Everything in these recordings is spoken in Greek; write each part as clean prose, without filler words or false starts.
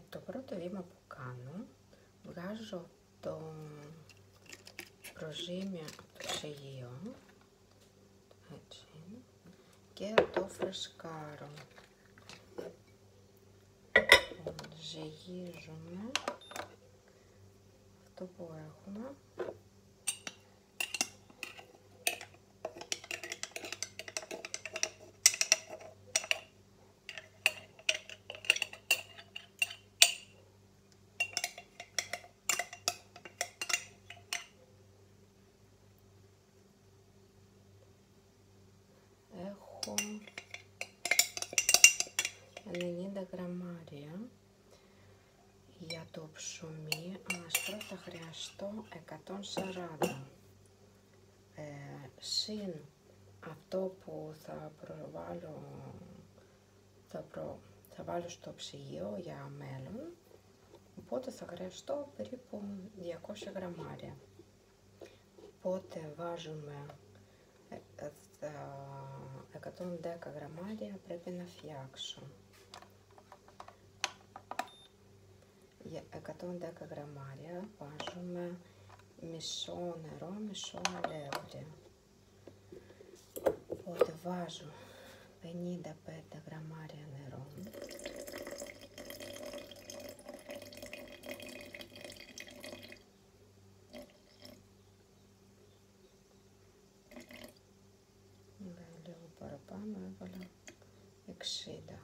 Το πρώτο βήμα που κάνω, βγάζω το προζύμι από το ψυγείο, έτσι, και το φρεσκάρω. Ζυγίζουμε αυτό που έχουμε. Έχω 90 γραμμάρια για το ψωμί, άσπρο θα χρειαστώ 140, συν αυτό που θα βάλω στο ψυγείο για μέλλον, οπότε θα χρειαστώ περίπου 200 γραμμάρια. Οπότε βάζουμε 110 γραμμάρια πρέπει να φτιάξω. Για 110 γραμμάρια βάζουμε μισό νερό, μισό αλεύρι. Οπότε βάζω 55 γραμμάρια νερό. Λίγο παραπάνω, έβαλα 60.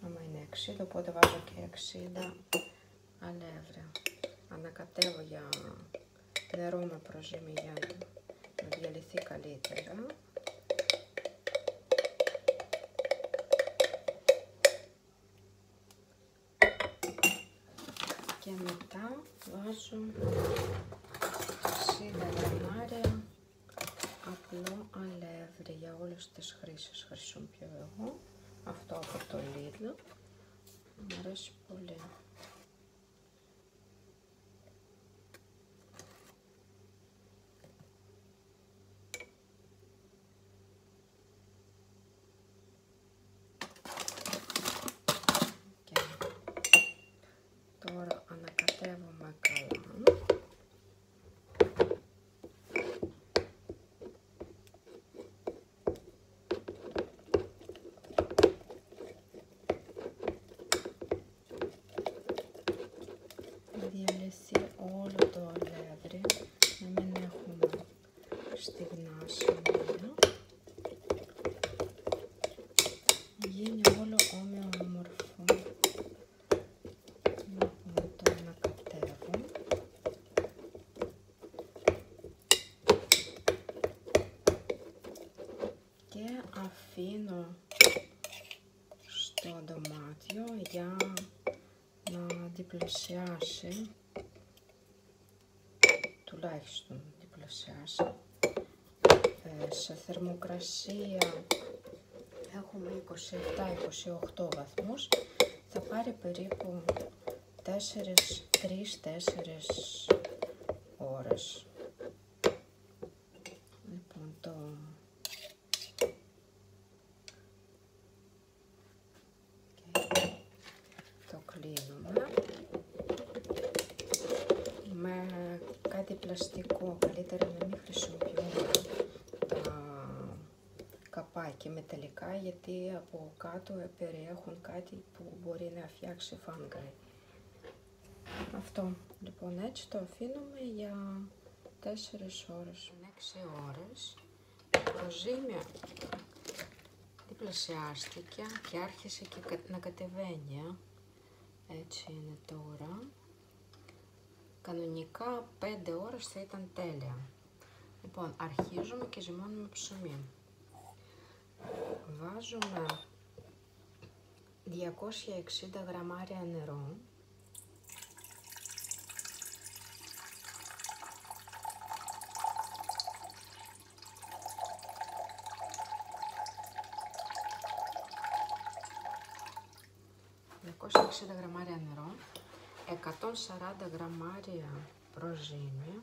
Άμα είναι 60, οπότε βάζω και 60 αλεύρι. Ανακατεύω για νερό με προζύμι για να διαλυθεί καλύτερα. Και μετά βάζω 60 γραμμάρια απλό αλεύρι, για όλες τις χρήσεις χρησιμοποιώ εγώ. Αυτό από το Lidl, μου αρέσει πολύ. Και τώρα ανακατεύουμε καλά. Διαλυθεί όλο το αλεύρι, να μην έχουμε στιγνά σημεία. Γίνει όλο όμορφο. Λοιπόν, το ανακατεύω. Και αφήνω στο ντομάτιο για να διπλασιάσει, τουλάχιστον διπλασιάσει. Σε θερμοκρασία έχουμε 27-28 βαθμούς, θα πάρει περίπου 3-4 ώρες. Λοιπόν, το κλείνουμε με κάτι πλαστικό, καλύτερα να μην χρησιμοποιούμε τα καπάκια μεταλλικά, γιατί από κάτω περιέχουν κάτι που μπορεί να φτιάξει φάγγαη. Αυτό, λοιπόν, έτσι το αφήνουμε για 4 ώρες. 6 ώρες το προζύμι διπλασιάστηκε και άρχισε και να κατεβαίνει. Έτσι είναι τώρα. Κανονικά 5 ώρες θα ήταν τέλεια. Λοιπόν, αρχίζουμε και ζυμώνουμε ψωμί. Βάζουμε 260 γραμμάρια νερό. Γραμμάρια νερό, 140 γραμμάρια προζύμι,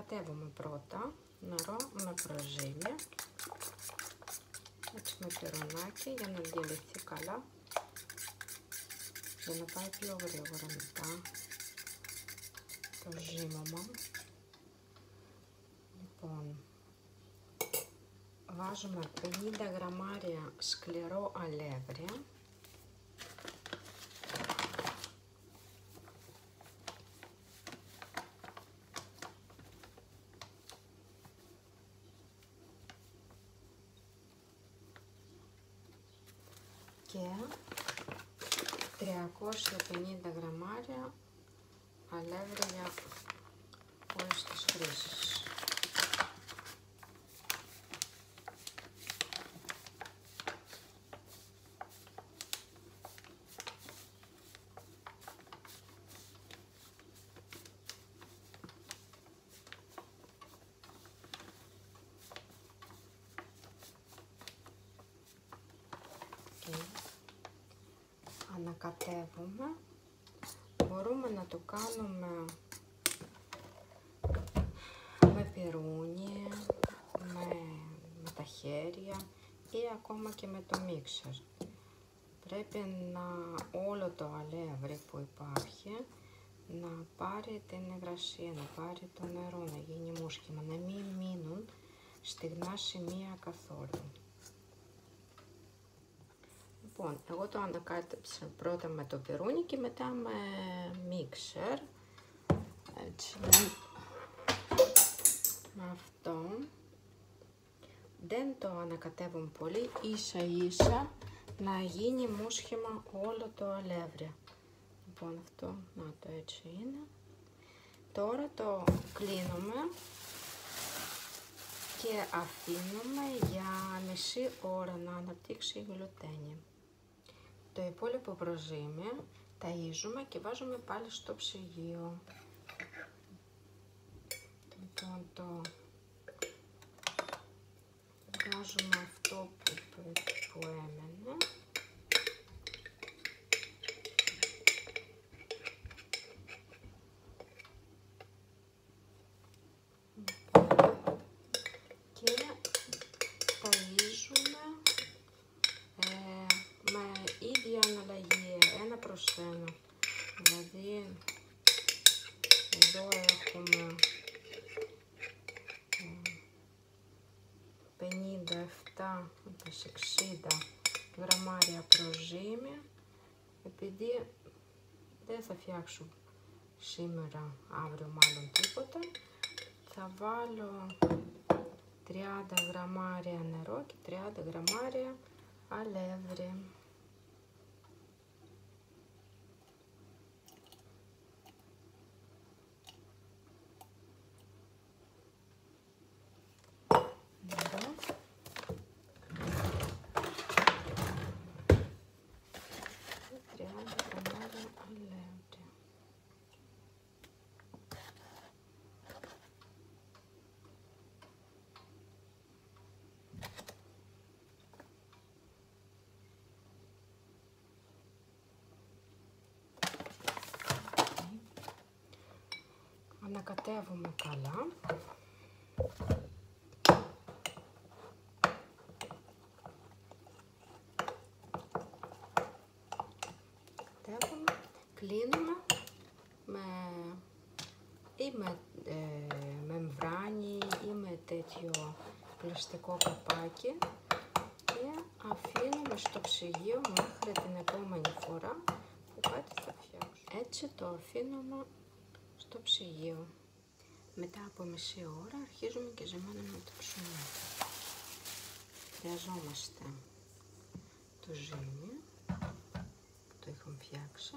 ανακατεύουμε πρώτα νερό με προζύμι, έτσι με πυρουνάκι για να διαλυθεί καλά, για να πάει πιο γρήγορα μετά το ζύμωμα. Λοιπόν, βάζουμε 50 γραμμάρια σκληρό αλεύρι. Και 350 γραμμάρια αλεύρι για όλες τις χρήσεις. Ανακατεύουμε, μπορούμε να το κάνουμε με πυρούνι, με τα χέρια ή ακόμα και με το μίξερ. Πρέπει να όλο το αλεύρι που υπάρχει να πάρει την υγρασία, να πάρει το νερό, να γίνει μουσκεμα, να μην μείνουν στεγνά σημεία καθόλου. Λοιπόν, εγώ το ανακάτεψα πρώτα με το πυρούνι και μετά με μίξερ. Έτσι, με αυτό. Δεν το ανακατεύουμε πολύ, ίσα ίσα να γίνει μουσχημα όλο το αλεύρι. Λοιπόν, αυτό, να το έτσι είναι. Τώρα το κλείνουμε και αφήνουμε για μισή ώρα να αναπτύξει η γλουτένη. Το υπόλοιπο προζύμι ταΐζουμε και βάζουμε πάλι στο ψυγείο. Λοιπόν, το βάζουμε αυτό που έμενε. Και ταΐζουμε με ίδια αναλλαγή, 1 προς 1. Δηλαδή, εδώ έχουμε 57, 60 γραμμάρια προζύμι. Επειδή δεν θα φτιάξω σήμερα, αύριο μάλλον τίποτα, θα βάλω 30 γραμμάρια νερό και 30 γραμμάρια αλεύρι. Νερό. Και 30 γραμμάρια αλεύρι. Ανακατεύουμε καλά. Κλείνουμε με μεμβράνη ή με τέτοιο πλαστικό καπάκι και αφήνουμε στο ψυγείο μέχρι την επόμενη φορά που κάτι θα φτιάξουμε. Έτσι το αφήνουμε στο ψυγείο. Μετά από μισή ώρα αρχίζουμε και ζυμώνουμε το ψωμί. Χρειαζόμαστε το ζύμι που το έχουμε φτιάξει,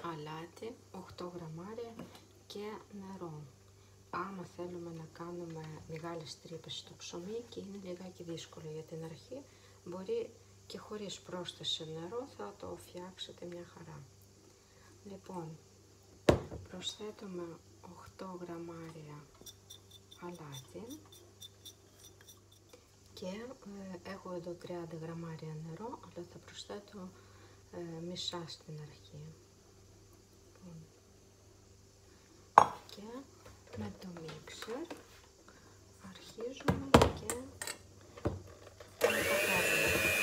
αλάτι 8 γραμμάρια και νερό. Άμα θέλουμε να κάνουμε μεγάλες τρύπες στο ψωμί και είναι λιγάκι δύσκολο για την αρχή, μπορεί και χωρίς πρόσθεση νερό θα το φτιάξετε μια χαρά. Λοιπόν, προσθέτουμε 8 γραμμάρια αλάτι και έχω εδώ 30 γραμμάρια νερό, αλλά θα προσθέτω μισά στην αρχή. Και Με το μίξερ αρχίζουμε και μεταφέρουμε.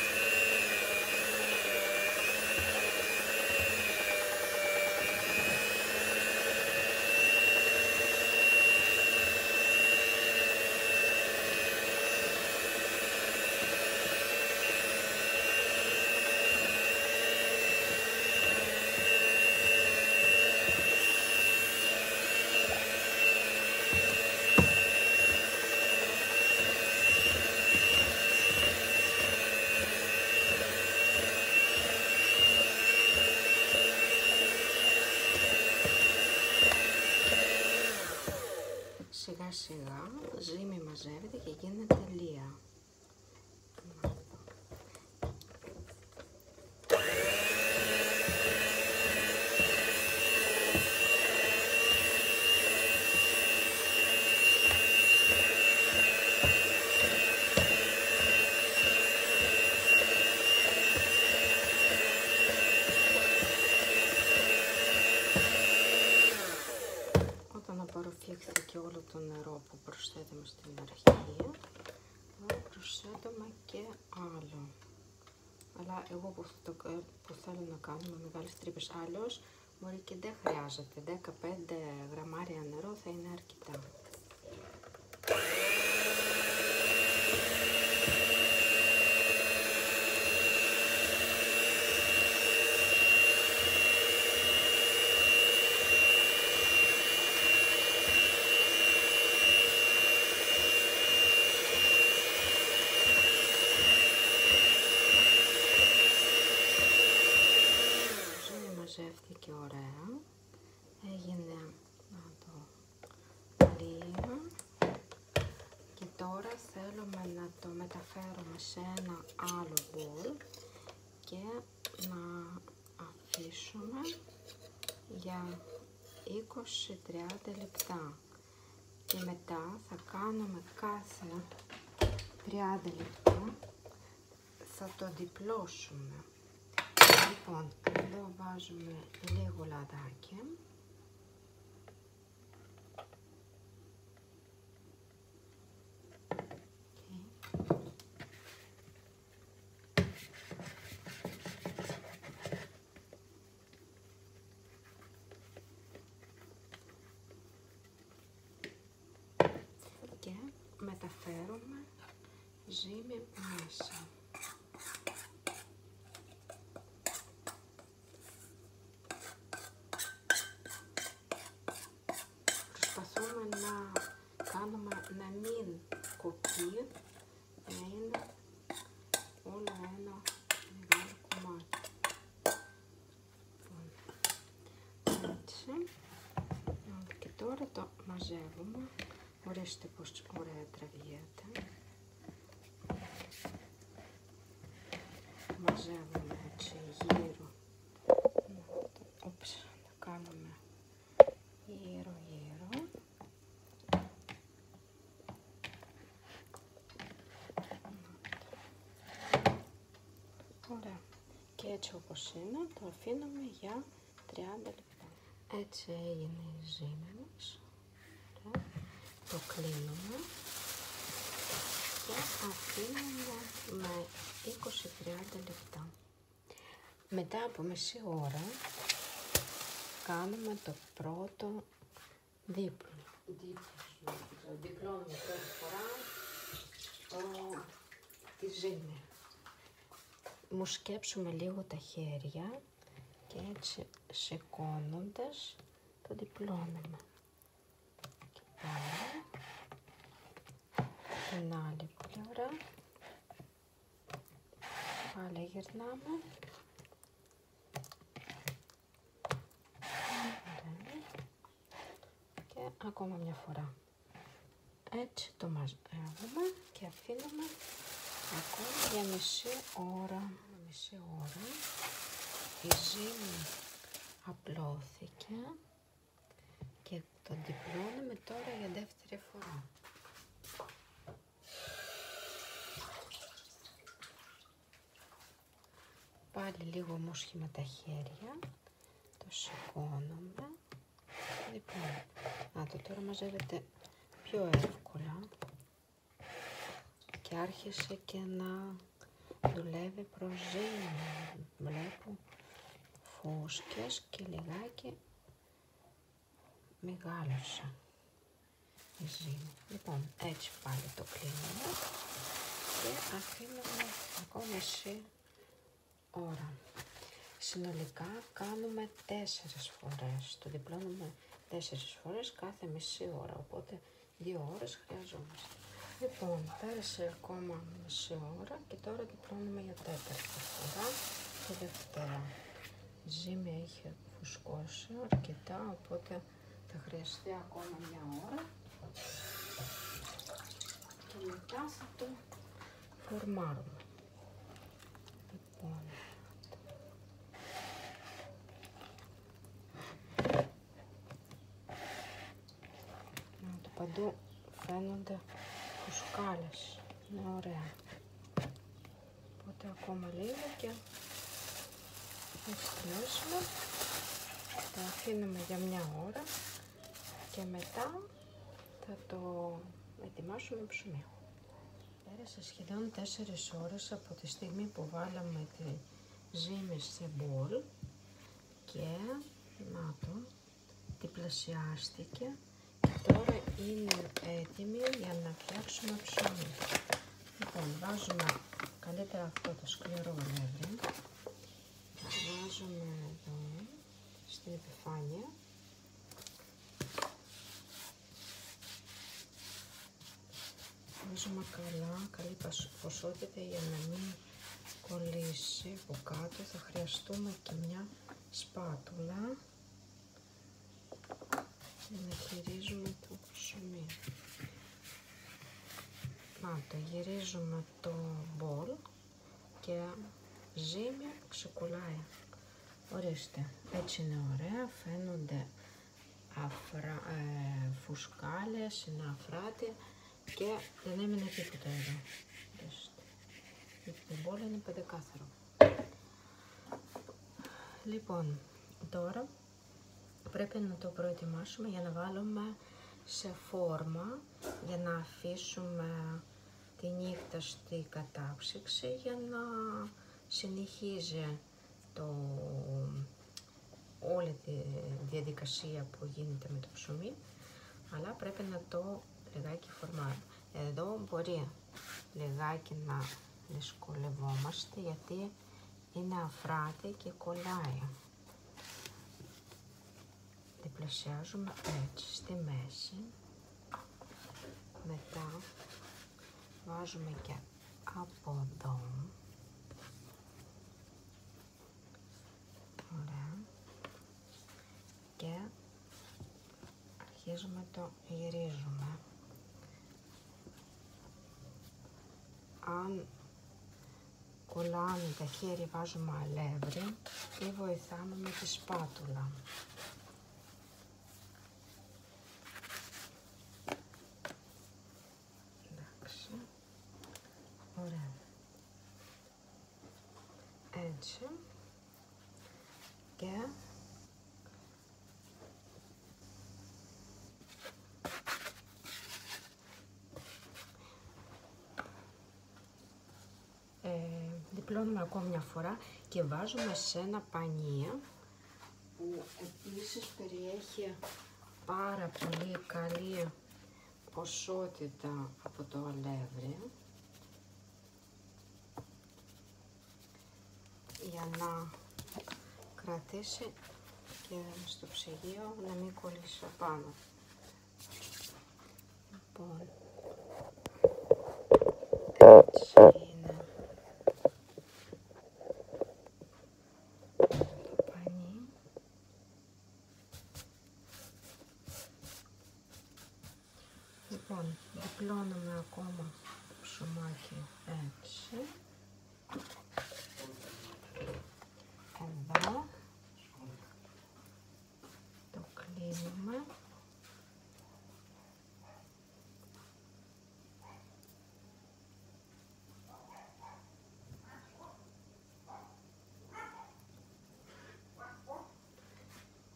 Σιγά σιγά ζύμη μαζεύεται και γίνεται λία. Απορροφήθηκε όλο το νερό που προσθέτουμε στην αρχή, θα προσθέτουμε και άλλο. Αλλά εγώ που θέλω να κάνω με μεγάλες τρύπες, άλλως μπορεί και δεν χρειάζεται. 15 γραμμάρια νερό θα είναι αρκετά. Μαζεύτηκε ωραία, έγινε λία και τώρα θέλουμε να το μεταφέρουμε σε ένα άλλο μπολ και να αφήσουμε για 20-30 λεπτά και μετά θα κάνουμε κάθε 30 λεπτά, θα το διπλώσουμε. Λοιπόν, εδώ βάζουμε λίγο λαδάκι. Και μεταφέρουμε ζύμη μέσα. Προσπαθούμε να κάνουμε να μην κοπεί, να είναι όλο ένα μεγάλο κομμάτι. Έτσι. Και τώρα το μαζεύουμε. Ορίστε πως ωραία τραβιέται. Μαζεύουμε έτσι γύρω. Όψε, το κάνουμε γύρω. Ωραία. Και έτσι όπως είναι το αφήνουμε για 30 λεπτά. Έτσι έγινε η ζύμη μας. Ωραία. Το κλείνουμε και αφήνουμε με 20-30 λεπτά. Μετά από μισή ώρα κάνουμε το πρώτο δίπλο. Διπλώνουμε πρώτη φορά τη ζύμη. Μου σκέψουμε λίγο τα χέρια και έτσι σηκώνοντας το διπλώνουμε. Και πάμε την άλλη πλευρά. Πάλι γυρνάμε. Και ακόμα μια φορά. Έτσι το μαζεύουμε και αφήνουμε ακόμα για μισή ώρα. Η ζύμη απλώθηκε και το διπλώνουμε τώρα για δεύτερη φορά. Πάλι λίγο μουσχη με τα χέρια, το σηκώνουμε, διπλώνουμε. Να το τώρα μαζεύεται πιο εύκολα και άρχισε και να δουλεύει προς ζύμη. Βλέπω φούσκες και λιγάκι μεγάλωσε η ζύμη. Λοιπόν, έτσι πάλι το κλείνουμε και αφήνουμε ακόμα μισή ώρα. Συνολικά κάνουμε 4 φορές, το διπλώνουμε 4 φορές κάθε μισή ώρα, οπότε 2 ώρες χρειαζόμαστε. Λοιπόν, πέρασε ακόμα μισή ώρα και τώρα διπλώνουμε για 4η φορά, τελευταία. Η ζύμη έχει φουσκώσει αρκετά, οπότε θα χρειαστεί ακόμα μια ώρα και μετά θα το φορμάρουμε. Λοιπόν, παντού φαίνονται φουσκάλες, είναι ωραία. Οπότε ακόμα λίγο και θα τελειώσουμε. Το αφήνουμε για μια ώρα και μετά θα το ετοιμάσουμε ψωμί. Πέρασε σχεδόν 4 ώρες από τη στιγμή που βάλαμε τη ζύμη σε μπολ και να το διπλασιάστηκε. Τώρα είναι έτοιμη για να φτιάξουμε ψωμί. Λοιπόν, βάζουμε καλύτερα αυτό το σκληρό αλεύρι. Βάζουμε εδώ στην επιφάνεια. Βάζουμε καλή ποσότητα για να μην κολλήσει από κάτω. Θα χρειαστούμε και μια σπάτουλα για να γυρίζουμε το ψωμί. Να το γυρίζουμε το μπολ και ζύμη ξεκολλάει. Ορίστε, έτσι είναι ωραία, φαίνονται φουσκάλες, είναι αφράτη και δεν έμεινε τίποτα εδώ. Το μπολ είναι πεντεκάθαρο. Λοιπόν, τώρα πρέπει να το προετοιμάσουμε για να βάλουμε σε φόρμα, για να αφήσουμε τη νύχτα στη κατάψυξη για να συνεχίζει όλη τη διαδικασία που γίνεται με το ψωμί, αλλά πρέπει να το λιγάκι φορμάρουμε. Εδώ μπορεί λιγάκι να δυσκολευόμαστε γιατί είναι αφράτη και κολλάει. Διπλασιάζουμε έτσι στη μέση, μετά βάζουμε και από εδώ, ωραία, και αρχίζουμε το γυρίζουμε. Αν κολλάνε τα χέρια βάζουμε αλεύρι ή βοηθάμε με τη σπάτουλα. Ωραία. Έτσι. Και διπλώνουμε ακόμα μια φορά και βάζουμε σε ένα πανί που επίσης περιέχει πάρα πολύ καλή ποσότητα από το αλεύρι, για να κρατήσει και στο ψυγείο να μην κολλήσει απάνω. Λοιπόν, έτσι είναι το πανί. Λοιπόν, διπλώνουμε ακόμα το ψωμάκι έτσι. Εδώ το κλείνουμε.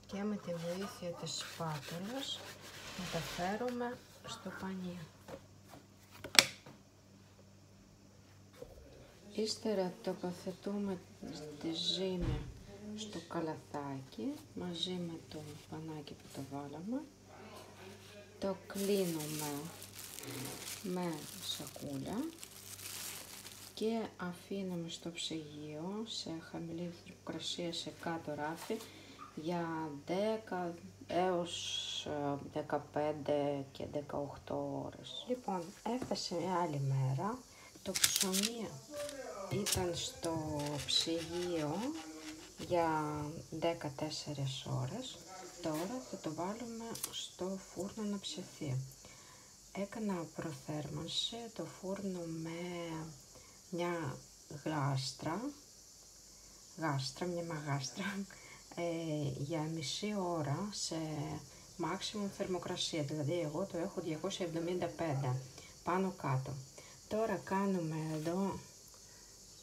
Και με τη βοήθεια της σπάτουλας μεταφέρουμε στο πανί. Ύστερα τοποθετούμε τη ζύμη στο καλαθάκι μαζί με το πανάκι που το βάλαμε. Το κλείνουμε με σακούλα και αφήνουμε στο ψυγείο σε χαμηλή θερμοκρασία σε κάτω ράφι για 10 έως 15 και 18 ώρες. Λοιπόν, έφτασε μια άλλη μέρα. Το ψωμί ήταν στο ψυγείο για 14 ώρες. Τώρα θα το βάλουμε στο φούρνο να ψηθεί. Έκανα προθέρμανση το φούρνο με μια μια μαγάστρα για μισή ώρα σε maximum θερμοκρασία, δηλαδή εγώ το έχω 275 πάνω κάτω. Τώρα κάνουμε εδώ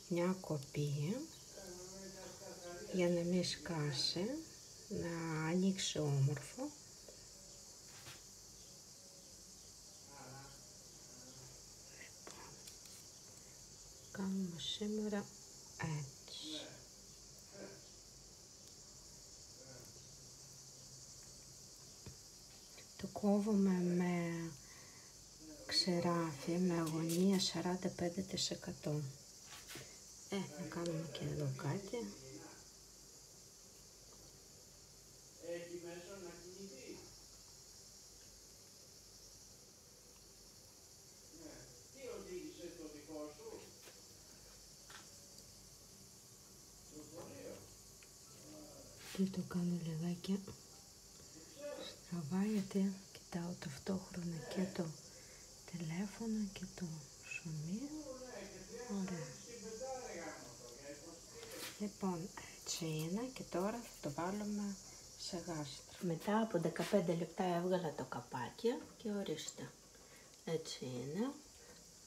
μια κοπή για να μην σκάσει, να ανοίξει όμορφο. Κάνουμε σήμερα έτσι. Το κόβουμε με ξεράφι με αγωνία 45%. Να κάνουμε και εδώ κάτι. Και το κάνω λιγάκι στραβά, γιατί κοιτάω ταυτόχρονα και το τηλέφωνο και το ψωμί. Ωραία. Λοιπόν, έτσι είναι και τώρα θα το βάλουμε σε γάστρο. Μετά από 15 λεπτά έβγαλα το καπάκι και ορίστε. Έτσι είναι.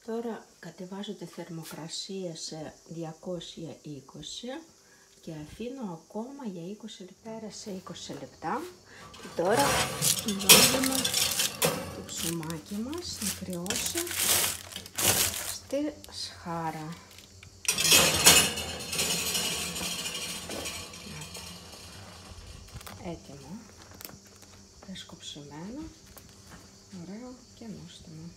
Τώρα κατεβάζω τη θερμοκρασία σε 220 και αφήνω ακόμα για 20 λεπτά, σε 20 λεπτά. Και τώρα βάζουμε το ψωμάκι μας να κρυώσει στη σχάρα. Έτοιμο, φρέσκο ψημένο, ωραίο και νόστιμο.